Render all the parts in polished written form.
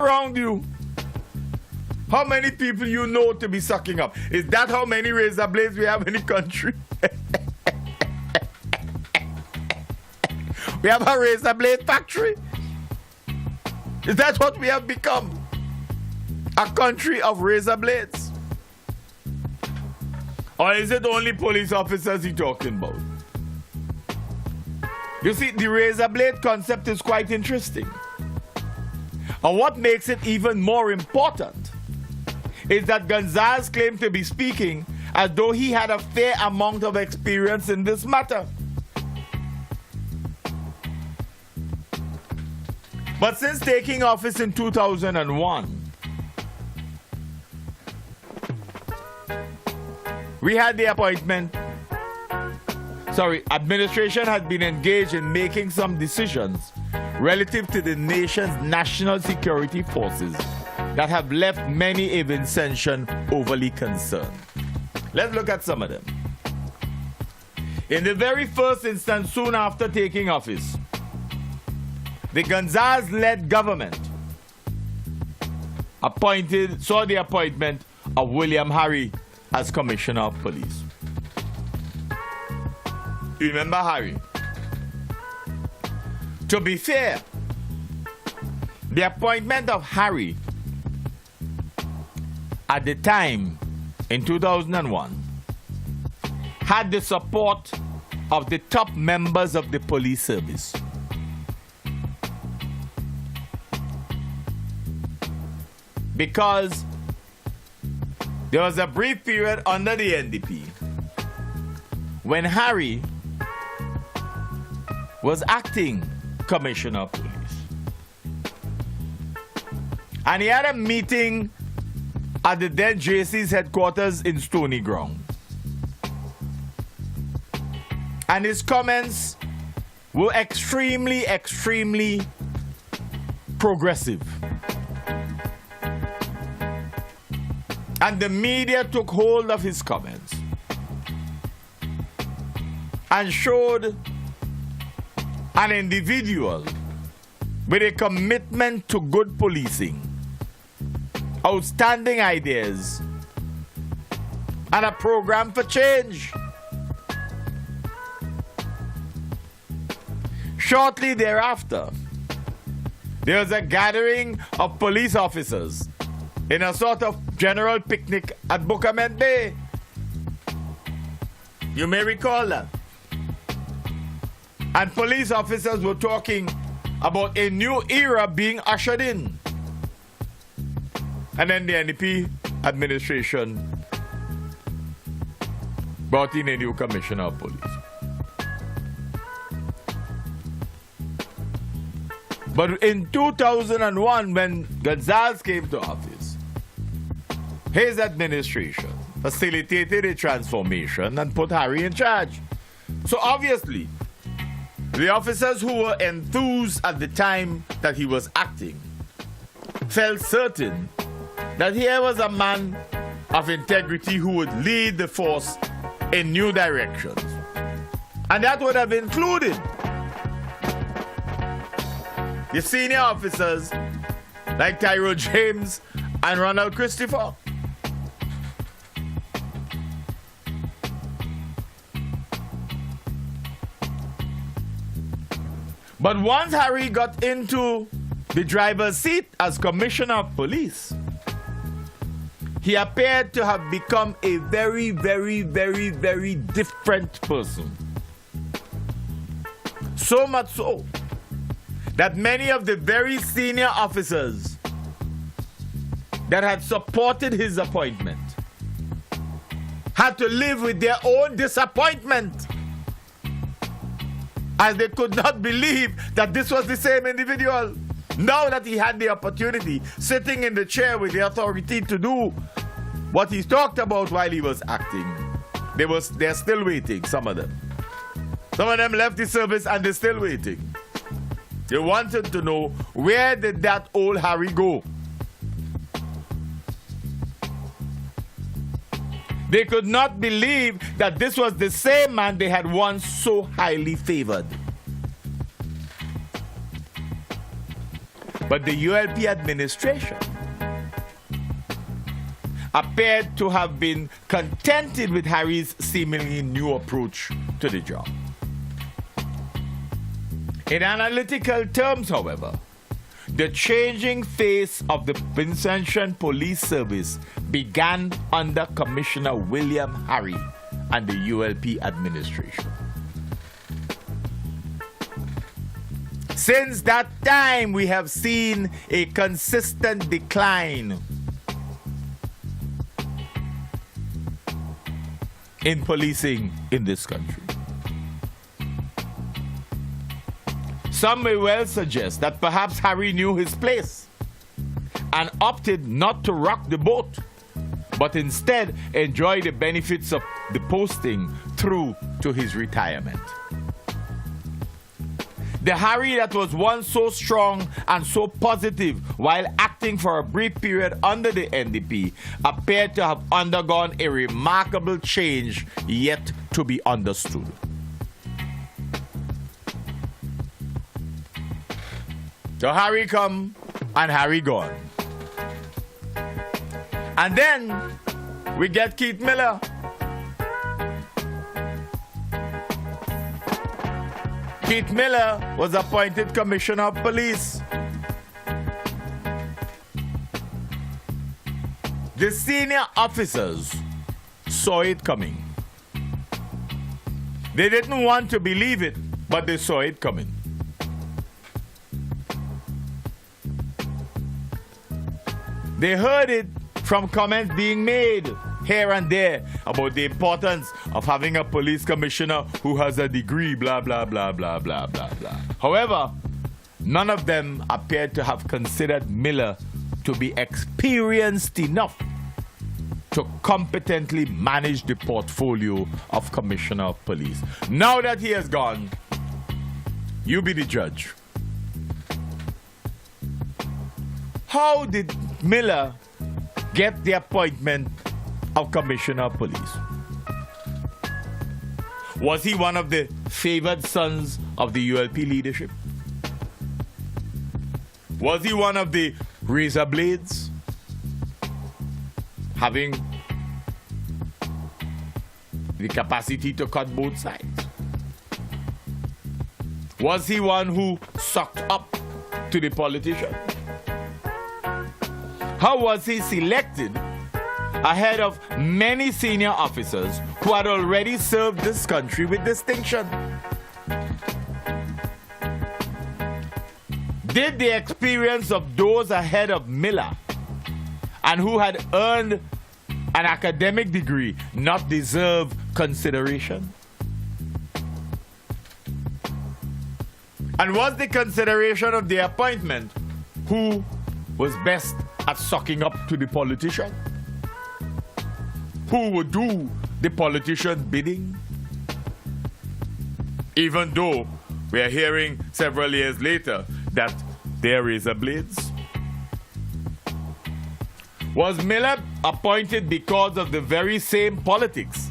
around you. How many people you know to be sucking up? Is that how many razor blades we have in the country? We have a razor blade factory. Is that what we have become? A country of razor blades? Or is it only police officers you're talking about? You see, the razor blade concept is quite interesting. And what makes it even more important is that Gonzalez claimed to be speaking as though he had a fair amount of experience in this matter. But since taking office in 2001, administration had been engaged in making some decisions relative to the nation's national security forces that have left many a Vincentian overly concerned. Let's look at some of them. In the very first instance, soon after taking office, the Gonzalez-led government saw the appointment of William Harry as Commissioner of Police. You remember Harry? To be fair, the appointment of Harry at the time in 2001 had the support of the top members of the police service. Because there was a brief period under the NDP when Harry was acting Commissioner of Police. And he had a meeting at the then JC's headquarters in Stony Ground. And his comments were extremely, extremely progressive. And the media took hold of his comments and showed an individual with a commitment to good policing, outstanding ideas, and a program for change. Shortly thereafter, there was a gathering of police officers in a sort of general picnic at Buckerman Bay. You may recall that. And police officers were talking about a new era being ushered in. And then the NDP administration brought in a new commissioner of police. But in 2001, when Gonzalez came to office, his administration facilitated a transformation and put Harry in charge. So obviously, the officers who were enthused at the time that he was acting felt certain that here was a man of integrity who would lead the force in new directions. And that would have included the senior officers like Tyro James and Ronald Christopher. But once Harry got into the driver's seat as Commissioner of Police, he appeared to have become a very, very, very, very different person. So much so that many of the very senior officers that had supported his appointment had to live with their own disappointment, as they could not believe that this was the same individual. Now that he had the opportunity, sitting in the chair with the authority to do what he talked about while he was acting, they're still waiting, some of them. Some of them left the service and they're still waiting. They wanted to know, where did that old Harry go? They could not believe that this was the same man they had once so highly favored. But the ULP administration appeared to have been contented with Harry's seemingly new approach to the job. In analytical terms, however, the changing face of the Vincentian Police Service began under Commissioner William Harry and the ULP administration. Since that time, we have seen a consistent decline in policing in this country. Some may well suggest that perhaps Harry knew his place and opted not to rock the boat, but instead enjoy the benefits of the posting through to his retirement. The Harry that was once so strong and so positive while acting for a brief period under the NDP appeared to have undergone a remarkable change yet to be understood. So Harry come and Harry gone. And then we get Keith Miller. Keith Miller was appointed Commissioner of Police. The senior officers saw it coming. They didn't want to believe it, but they saw it coming. They heard it from comments being made here and there about the importance of having a police commissioner who has a degree, blah, blah, blah, blah, blah, blah, blah. However, none of them appeared to have considered Miller to be experienced enough to competently manage the portfolio of Commissioner of Police. Now that he has gone, you be the judge. How did Miller get the appointment of Commissioner of Police? Was he one of the favored sons of the ULP leadership? Was he one of the razor blades, having the capacity to cut both sides? Was he one who sucked up to the politician? How was he selected ahead of many senior officers who had already served this country with distinction? Did the experience of those ahead of Miller and who had earned an academic degree not deserve consideration? And was the consideration of the appointment who was best at sucking up to the politician? Who would do the politician's bidding? Even though we are hearing several years later that there is a blitz. Was Miller appointed because of the very same politics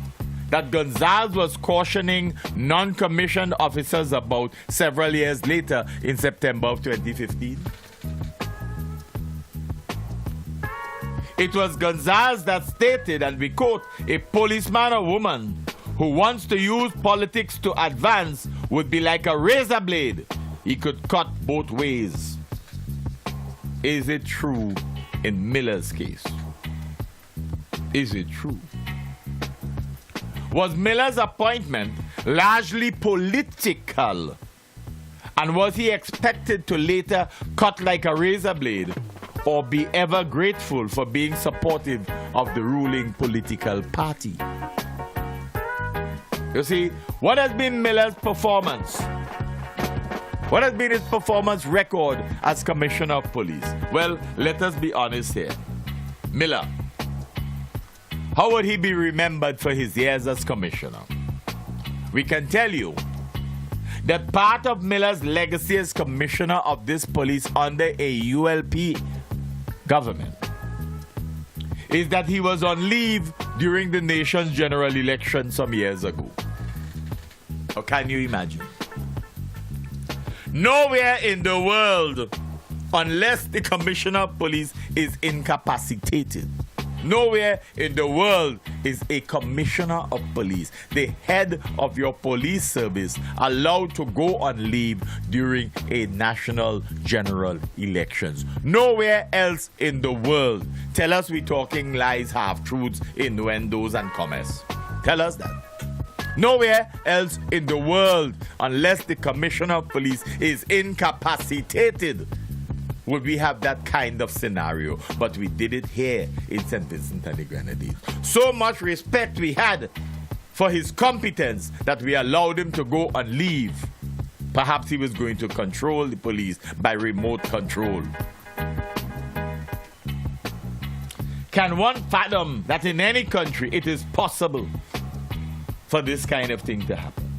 that Gonzalez was cautioning non-commissioned officers about several years later in September of 2015? It was Gonzalez that stated, and we quote, "A policeman or woman who wants to use politics to advance would be like a razor blade. He could cut both ways." Is it true in Miller's case? Is it true? Was Miller's appointment largely political? And was he expected to later cut like a razor blade or be ever grateful for being supportive of the ruling political party? You see, what has been Miller's performance? What has been his performance record as Commissioner of Police? Well, let us be honest here. Miller, how would he be remembered for his years as Commissioner? We can tell you that part of Miller's legacy as Commissioner of this police under a ULP government is that he was on leave during the nation's general election some years ago. Or can you imagine? Nowhere in the world unless the commissioner of police is incapacitated. Nowhere in the world is a commissioner of police, the head of your police service, allowed to go on leave during a national general elections. Nowhere else in the world. Tell us we're talking lies, half-truths, innuendos, and comments. Tell us that. Nowhere else in the world, unless the commissioner of police is incapacitated, would we have that kind of scenario. But we did it here in St. Vincent and the Grenadines. So much respect we had for his competence that we allowed him to go on leave. Perhaps he was going to control the police by remote control. Can one fathom that in any country it is possible for this kind of thing to happen?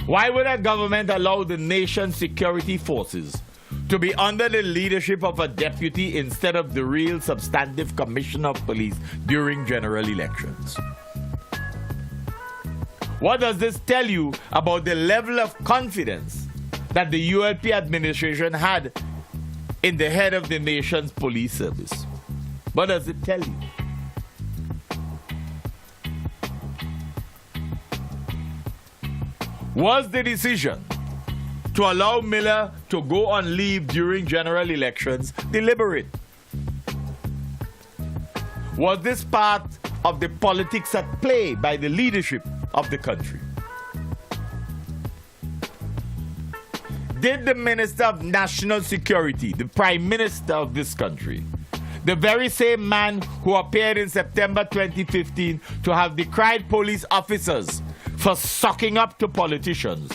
Why would a government allow the nation's security forces to be under the leadership of a deputy instead of the real substantive commissioner of police during general elections? What does this tell you about the level of confidence that the ULP administration had in the head of the nation's police service? What does it tell you? Was the decision to allow Miller to go on leave during general elections deliberate? Was this part of the politics at play by the leadership of the country? Did the Minister of National Security, the Prime Minister of this country, the very same man who appeared in September 2015 to have decried police officers for sucking up to politicians,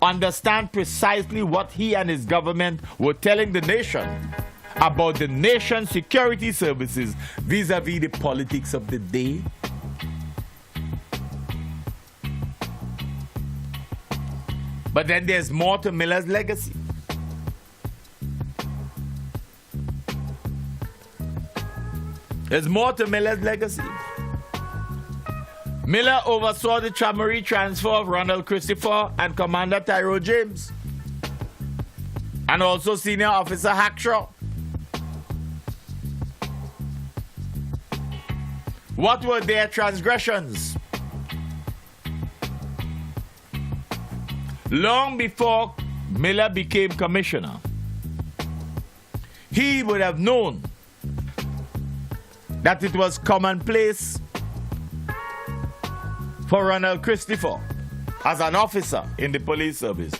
understand precisely what he and his government were telling the nation about the nation's security services vis-a-vis the politics of the day? But then there's more to Miller's legacy. There's more to Miller's legacy. Miller oversaw the Chamorro transfer of Ronald Christopher and Commander Tyrone James, and also Senior Officer Hackshaw. What were their transgressions? Long before Miller became commissioner, he would have known that it was commonplace for Ronald Christopher, as an officer in the police service,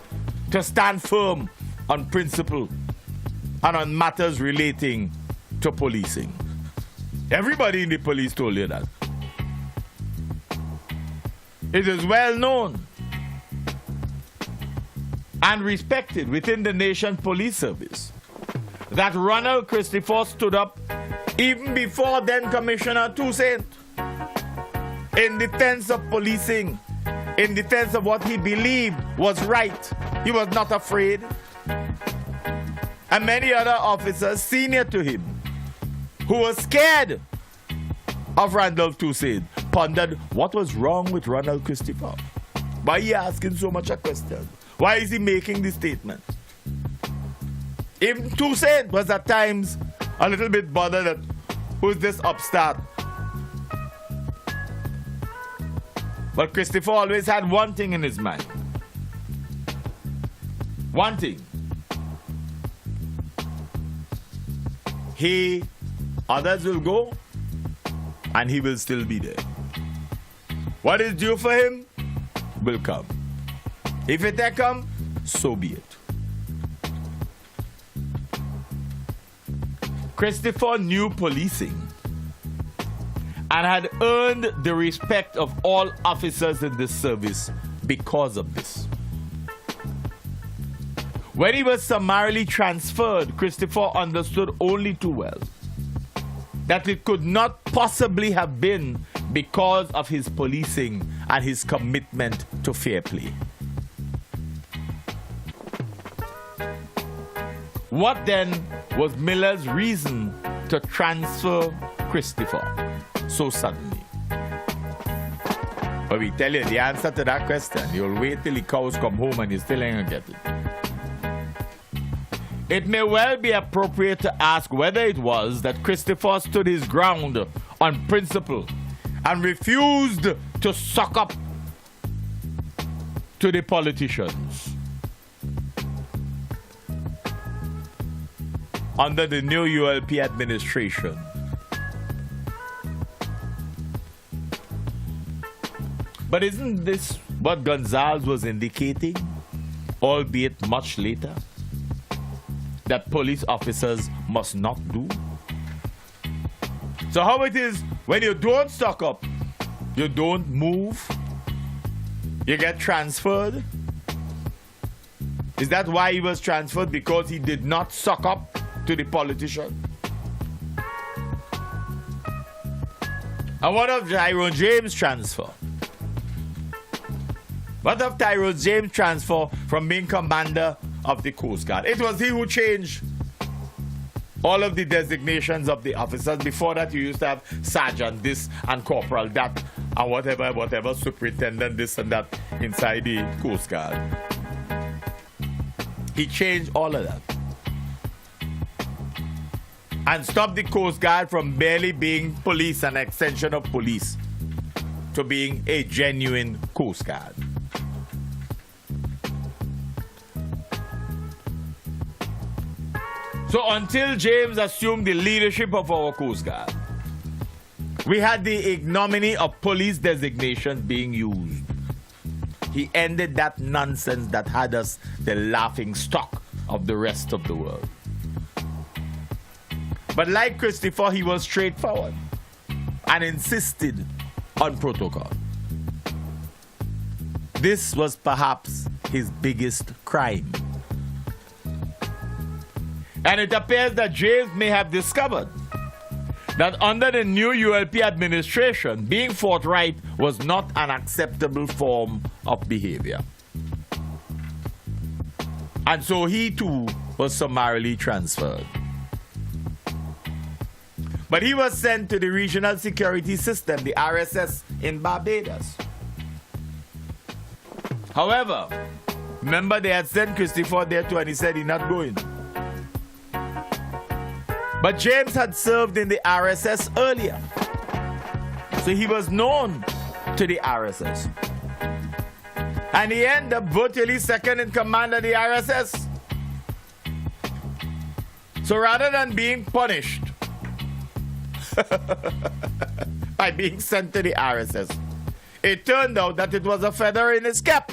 to stand firm on principle and on matters relating to policing. Everybody in the police told you that. It is well known and respected within the nation's police service that Ronald Christopher stood up even before then Commissioner Toussaint in defense of policing, in defense of what he believed was right. He was not afraid. And many other officers senior to him who were scared of Randolph Toussaint pondered what was wrong with Ronald Christopher. Why are you asking so much a question? Why is he making this statement? Even Toussaint was at times a little bit bothered at who's this upstart. But Christopher always had one thing in his mind. One thing. Others will go, and he will still be there. What is due for him will come. If it ain't come, so be it. Christopher knew policing and had earned the respect of all officers in this service because of this. When he was summarily transferred, Christopher understood only too well that it could not possibly have been because of his policing and his commitment to fair play. What then was Miller's reason to transfer Christopher so suddenly? But we tell you the answer to that question. You'll wait till the cows come home and you still ain't gonna get it. it may well be appropriate to ask whether it was that Christopher stood his ground on principle and refused to suck up to the politicians under the new ULP administration. But isn't this what Gonzalez was indicating, albeit much later, that police officers must not do? So how it is when you don't stock up, you don't move, you get transferred? Is that why he was transferred? Because he did not suck up to the politician? And what of Tyrone James' transfer? What of Tyrone James' transfer from being commander of the Coast Guard? It was he who changed all of the designations of the officers. Before that, you used to have sergeant this and corporal that and whatever, superintendent this and that inside the Coast Guard. He changed all of that and stopped the Coast Guard from barely being police, an extension of police, to being a genuine Coast Guard. So until James assumed the leadership of our Coast Guard, we had the ignominy of police designations being used. He ended that nonsense that had us the laughing stock of the rest of the world. But like Christopher, he was straightforward and insisted on protocol. This was perhaps his biggest crime. And it appears that James may have discovered that under the new ULP administration, being forthright was not an acceptable form of behavior. And so he too was summarily transferred. But he was sent to the Regional Security System, the RSS, in Barbados. However, remember they had sent Christopher there too, and he said he's not going. But James had served in the RSS earlier, so he was known to the RSS. And he ended up virtually second in command of the RSS. So rather than being punished by being sent to the RSS, it turned out that it was a feather in his cap.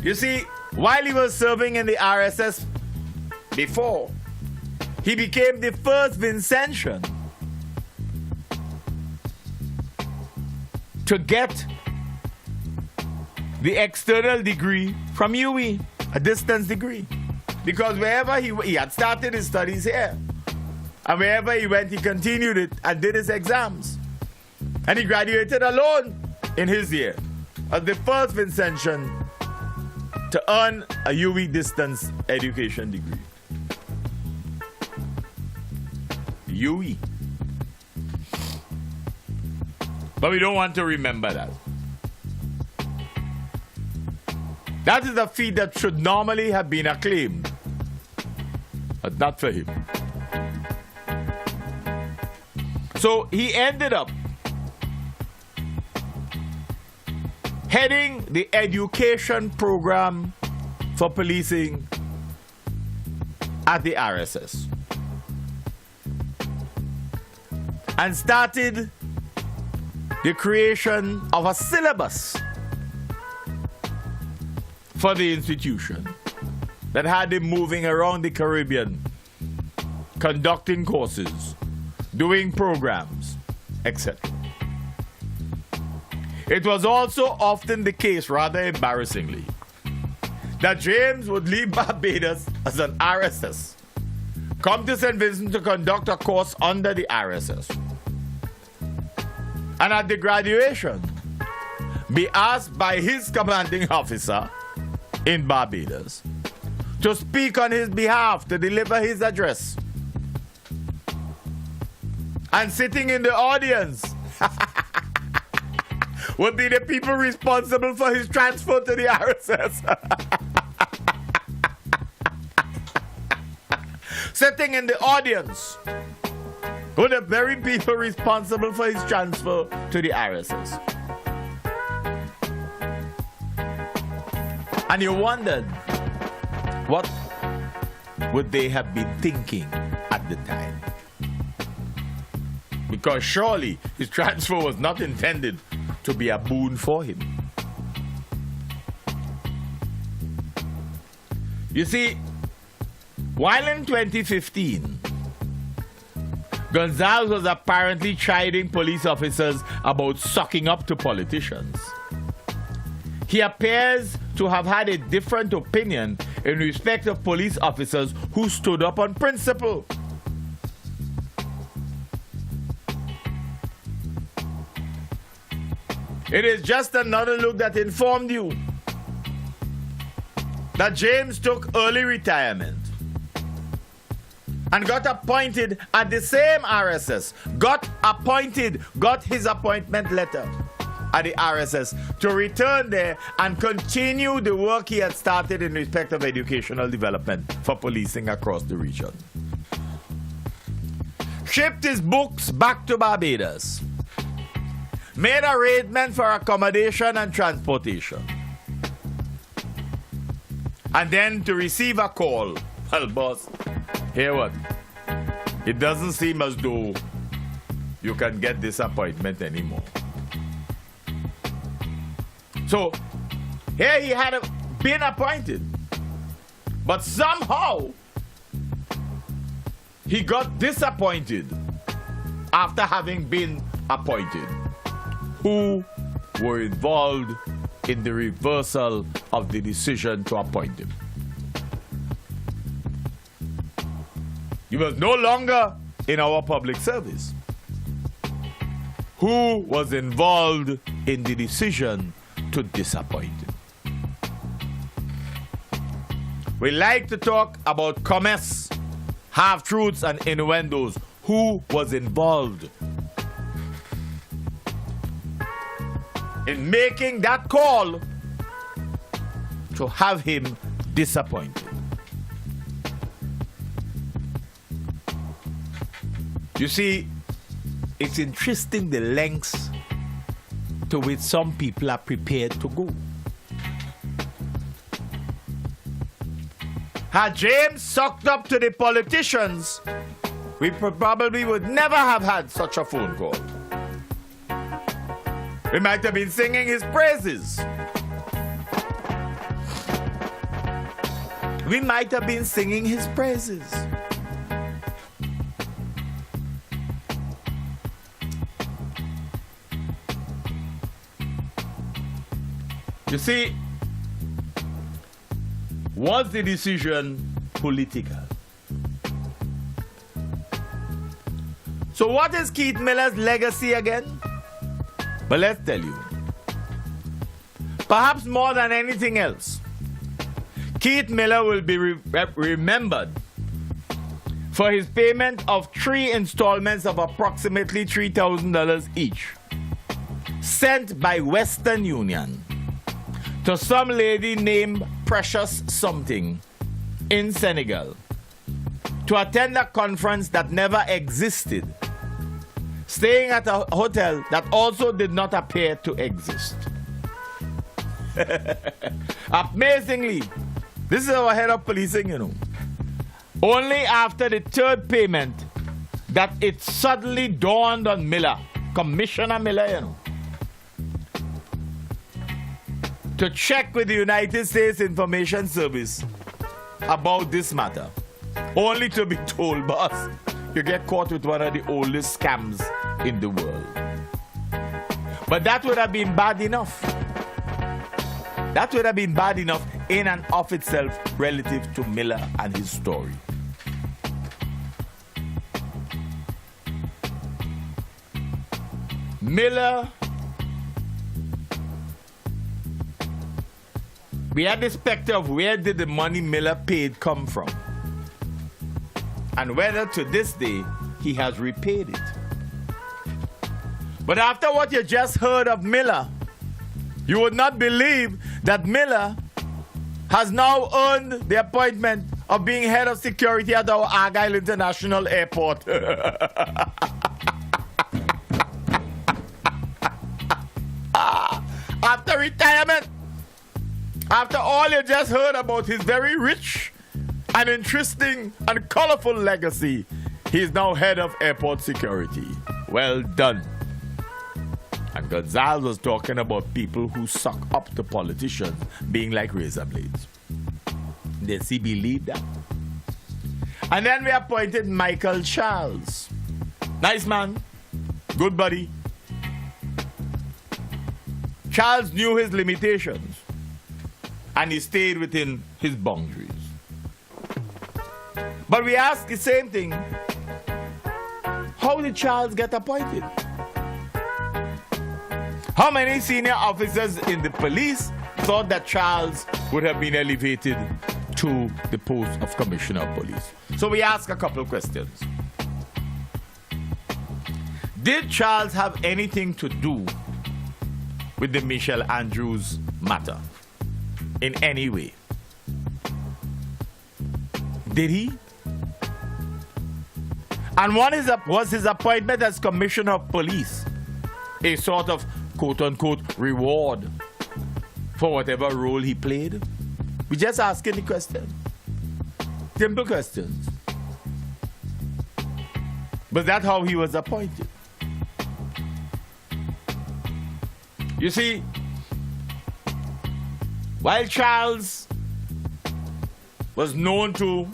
You see, while he was serving in the RSS before, he became the first Vincentian to get the external degree from UE, a distance degree. Because wherever he had started his studies here, and wherever he went, he continued it and did his exams. And he graduated alone in his year as the first Vincentian to earn a UE distance education degree. UE. But we don't want to remember that. That is a feat that should normally have been acclaimed, but not for him. So he ended up heading the education program for policing at the RSS and started the creation of a syllabus for the institution that had him moving around the Caribbean, conducting courses, doing programs, etc. It was also often the case, rather embarrassingly, that James would leave Barbados as an RSS, come to St. Vincent to conduct a course under the RSS, and at the graduation, be asked by his commanding officer in Barbados to speak on his behalf, to deliver his address. And sitting in the audience would be the people responsible for his transfer to the RSS. Sitting in the audience were the very people responsible for his transfer to the RSS. And you wondered, what would they have been thinking at the time? Because surely his transfer was not intended to be a boon for him. You see, while in 2015, Gonzalez was apparently chiding police officers about sucking up to politicians, he appears to have had a different opinion in respect of police officers who stood up on principle. It is just another look that informed you that James took early retirement and got appointed at the same RSS, got his appointment letter at the RSS to return there and continue the work he had started in respect of educational development for policing across the region. Shipped his books back to Barbados, made arrangements for accommodation and transportation, and then to receive a call. Well, boss, hear what? It doesn't seem as though you can get this appointment anymore. So, here he had been appointed, but somehow he got disappointed after having been appointed. Who were involved in the reversal of the decision to appoint him? He was no longer in our public service. Who was involved in the decision to disappoint him? We like to talk about comments, half-truths, and innuendos. Who was involved in making that call to have him disappointed? You see, it's interesting the lengths to which some people are prepared to go. Had James sucked up to the politicians, we probably would never have had such a phone call. We might have been singing his praises. We might have been singing his praises. You see, was the decision political? So what is Keith Miller's legacy again? But let's tell you. Perhaps more than anything else, Keith Miller will be remembered for his payment of 3 installments of approximately $3,000 each, sent by Western Union to some lady named Precious Something in Senegal to attend a conference that never existed, staying at a hotel that also did not appear to exist. Amazingly, this is our head of policing, you know. Only after the 3rd payment that it suddenly dawned on Miller, Commissioner Miller, you know, to check with the United States Information Service about this matter, only to be told, boss, you get caught with one of the oldest scams in the world. But that would have been bad enough. That would have been bad enough in and of itself relative to Miller and his story. Miller, we had the specter of where did the money Miller paid come from, and whether to this day he has repaid it. But after what you just heard of Miller, You would not believe that Miller has now earned the appointment of being head of security at our Argyle International Airport. After retirement, after all you just heard about his very rich and interesting and colorful legacy, he is now head of airport security. Well done. And Gonzalez was talking about people who suck up to politicians being like razor blades. Does he believe that? And then we appointed Michael Charles. Nice man. Good buddy. Charles knew his limitations and he stayed within his boundaries. But we ask the same thing. How did Charles get appointed? How many senior officers in the police thought that Charles would have been elevated to the post of Commissioner of Police? So we ask a couple of questions. Did Charles have anything to do with the Michelle Andrews matter in any way? Did he? And what was his appointment as Commissioner of Police a sort of quote-unquote reward for whatever role he played? We just asking the question. Simple questions. But that's how he was appointed. You see, while Charles was known to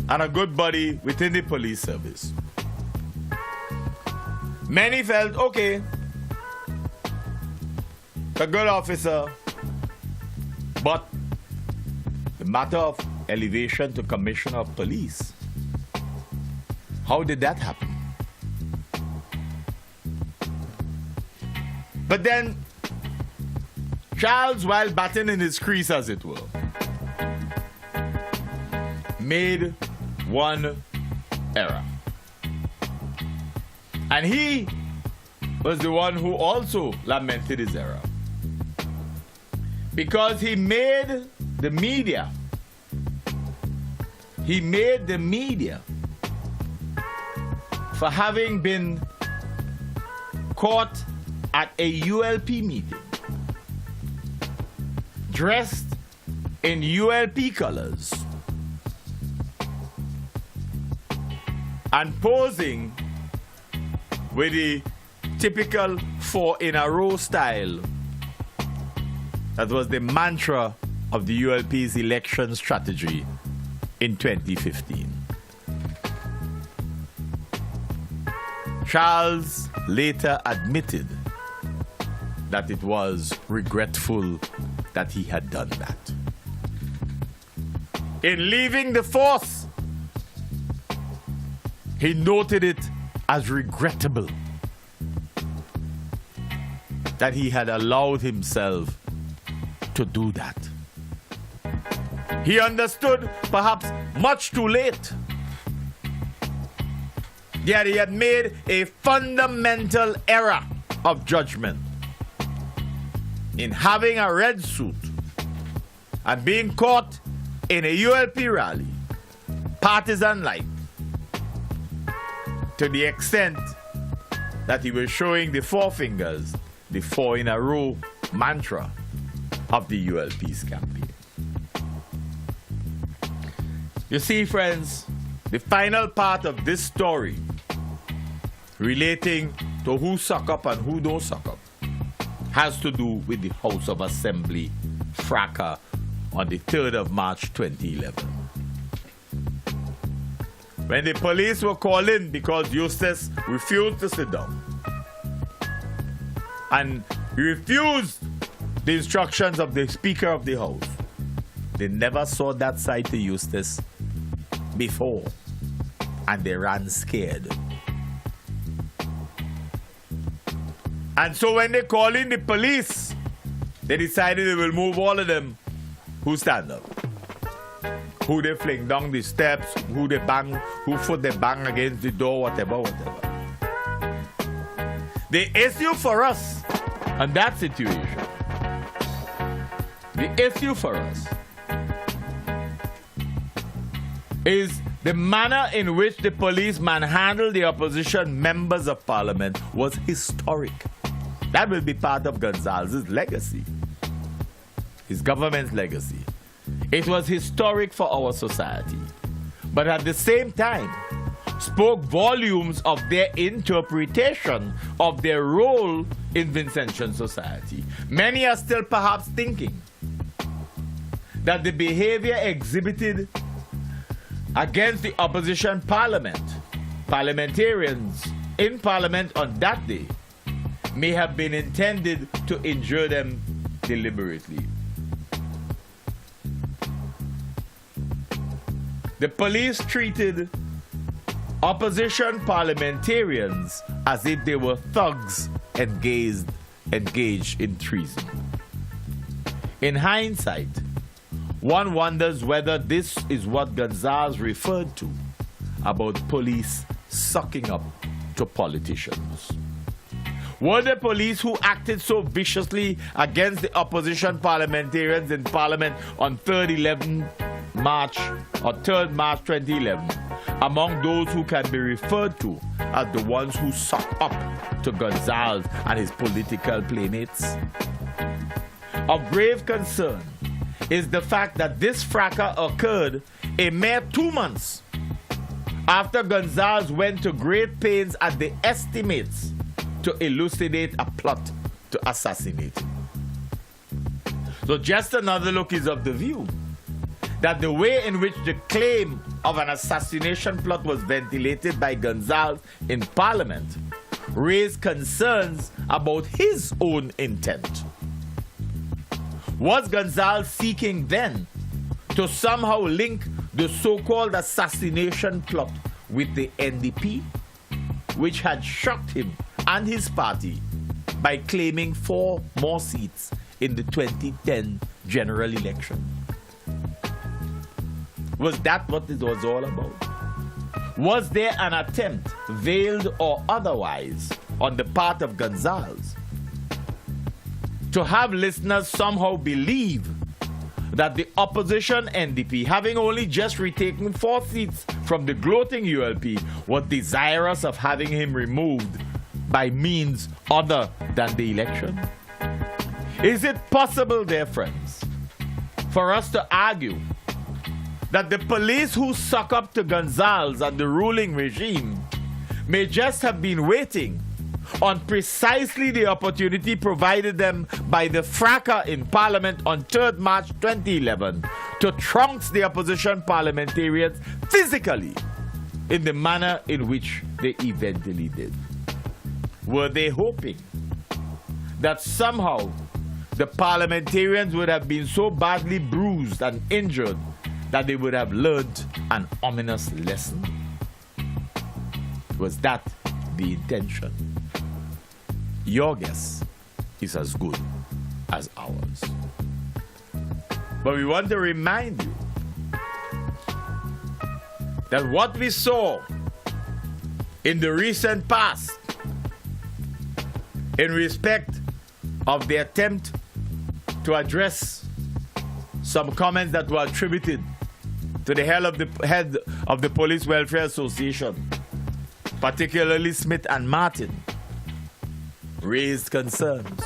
and a good buddy within the police service, many felt, okay, a good officer, but the matter of elevation to Commissioner of Police, how did that happen? But then, Charles, while batting in his crease, as it were, made one error. And he was the one who also lamented his error. Because he made the media for having been caught at a ULP meeting, dressed in ULP colors, and posing with the typical 4 in a row style that was the mantra of the ULP's election strategy in 2015. Charles later admitted that it was regretful that he had done that. In leaving the force, he noted it as regrettable that he had allowed himself to do that. He understood, perhaps much too late, that he had made a fundamental error of judgment in having a red suit and being caught in a ULP rally, partisan-like, to the extent that he was showing the 4 fingers, the 4 in a row mantra of the ULP's campaign. You see, friends, the final part of this story relating to who suck up and who don't suck up has to do with the House of Assembly fracas on the 3rd of March 2011. When the police were called in because Eustace refused to sit down and he refused the instructions of the Speaker of the House, they never saw that side to Eustace before and they ran scared. And so when they call in the police, they decided they will move all of them who stand up, who they fling down the steps, who they bang, who foot they bang against the door, whatever. The issue for us And that situation, the issue for us is the manner in which the police manhandled the opposition members of parliament was historic. That will be part of Gonzalez's legacy, his government's legacy. It was historic for our society, but at the same time, spoke volumes of their interpretation of their role in Vincentian society. Many are still perhaps thinking that the behavior exhibited against the opposition parliamentarians in parliament on that day may have been intended to injure them deliberately. The police treated opposition parliamentarians as if they were thugs engaged in treason. In hindsight, one wonders whether this is what Gonzalez referred to about police sucking up to politicians. Were the police who acted so viciously against the opposition parliamentarians in Parliament on 3rd March 2011 among those who can be referred to as the ones who sucked up to Gonzalez and his political playmates? Of grave concern is the fact that this fracas occurred a mere 2 months after Gonzalez went to great pains at the estimates to elucidate a plot to assassinate him. So just another look is of the view that the way in which the claim of an assassination plot was ventilated by Gonzalez in Parliament raised concerns about his own intent. Was Gonzalez seeking then to somehow link the so-called assassination plot with the NDP, which had shocked him and his party by claiming 4 more seats in the 2010 general election? Was that what it was all about? Was there an attempt, veiled or otherwise, on the part of Gonzalez to have listeners somehow believe that the opposition NDP, having only just retaken 4 seats from the gloating ULP, was desirous of having him removed by means other than the election? Is it possible, dear friends, for us to argue that the police who suck up to Gonzalez and the ruling regime may just have been waiting on precisely the opportunity provided them by the fracas in Parliament on 3rd March 2011 to trounce the opposition parliamentarians physically in the manner in which they eventually did? Were they hoping that somehow the parliamentarians would have been so badly bruised and injured that they would have learned an ominous lesson? Was that the intention? Your guess is as good as ours. But we want to remind you that what we saw in the recent past in respect of the attempt to address some comments that were attributed to the head of the Police Welfare Association, particularly Smith and Martin, raised concerns.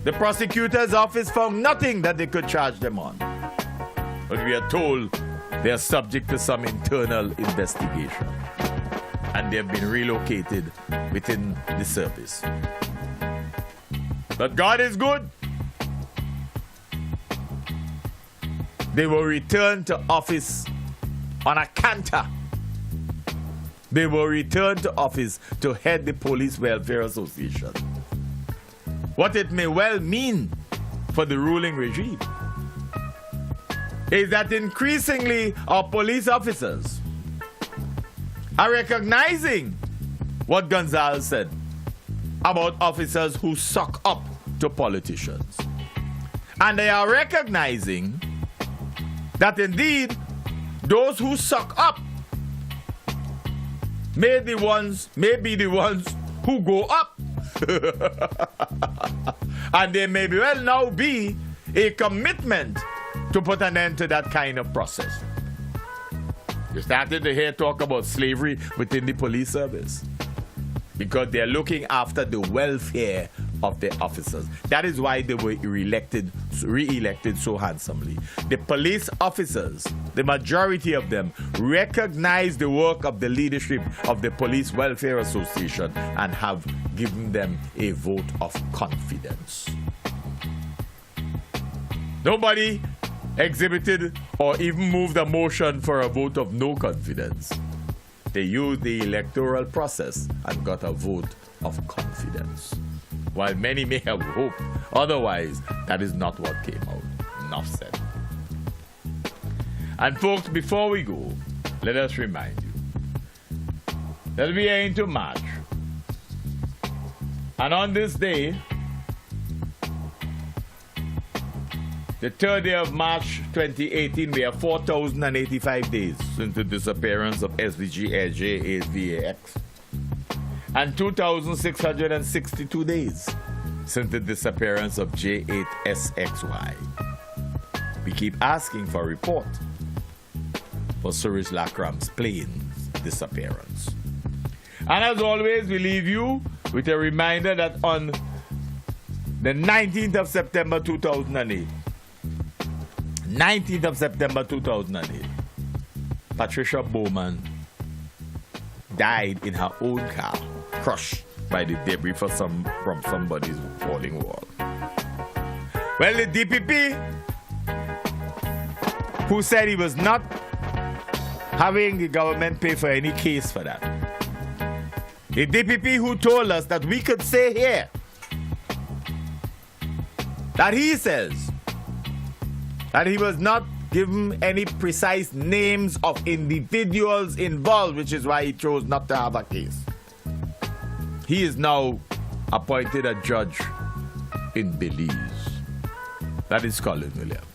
The prosecutor's office found nothing that they could charge them on, but we are told they are subject to some internal investigation and they have been relocated within the service. But God is good. They will return to office on a canter. They will return to office to head the Police Welfare Association. What it may well mean for the ruling regime is that increasingly our police officers are recognizing what Gonzalez said about officers who suck up to politicians. And they are recognizing that indeed those who suck up may be the ones who go up And there may well now be a commitment to put an end to that kind of process. You started to hear talk about slavery within the police service because they're looking after the welfare of their officers. That is why they were re-elected so handsomely. The police officers, the majority of them, recognize the work of the leadership of the Police Welfare Association and have given them a vote of confidence. Nobody exhibited or even moved a motion for a vote of no confidence. They used the electoral process and got a vote of confidence. While many may have hoped otherwise, that is not what came out. Enough said. And folks, before we go, let us remind you that we are into March. And on this day, the 3rd day of March 2018, we have 4,085 days since the disappearance of SVG AJ AVAX. And 2,662 days since the disappearance of J8SXY. We keep asking for a report for Cyrus Lacram's plane's disappearance. And as always, we leave you with a reminder that on the 19th of September 2008, 19th of September 2008, Patricia Bowman died in her own car, crushed by the debris from somebody's falling wall. Well, the DPP, who said he was not having the government pay for any case for that. The DPP who told us that we could say here that he says that he was not given any precise names of individuals involved, which is why he chose not to have a case. He is now appointed a judge in Belize. That is Colin Williams.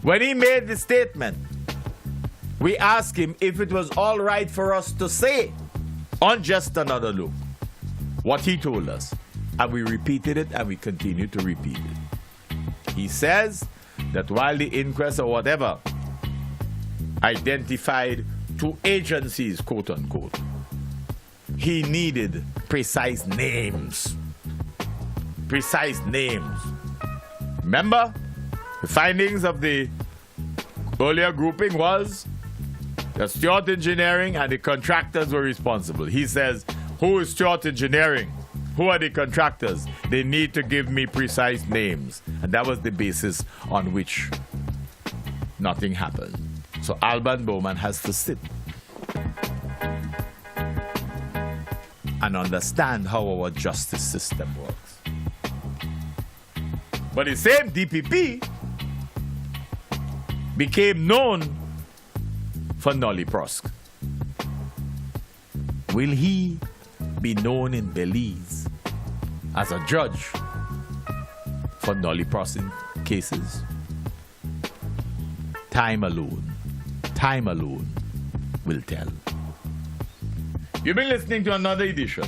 When he made the statement, we asked him if it was all right for us to say on Just Another Look what he told us. And we repeated it and we continue to repeat it. He says that while the inquest or whatever identified 2 agencies, quote unquote, he needed precise names. Precise names. Remember, the findings of the earlier grouping was that Stewart Engineering and the contractors were responsible. He says, who is Stewart Engineering? Who are the contractors? They need to give me precise names. And that was the basis on which nothing happened. So Alban Bowman has to sit and understand how our justice system works. But the same DPP became known for Nolly Prosk. Will he be known in Belize as a judge for Nolly Prosk cases? Time alone will tell. You've been listening to another edition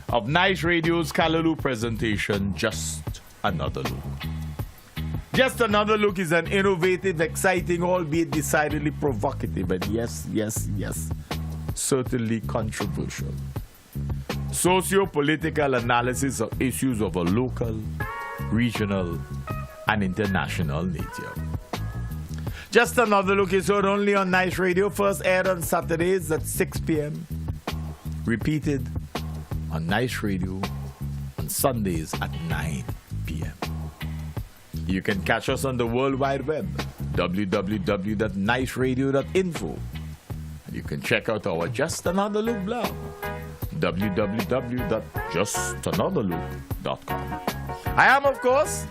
of Nice Radio's Callaloo presentation, Just Another Look. Just Another Look is an innovative, exciting, albeit decidedly provocative, and yes, certainly controversial socio-political analysis of issues of a local, regional, and international nature. Just Another Look is heard only on Nice Radio, first aired on Saturdays at 6 p.m. Repeated on Nice Radio on Sundays at 9 p.m. You can catch us on the World Wide Web, www.niceradio.info. And you can check out our Just Another Look blog, www.justanotherlook.com. I am, of course,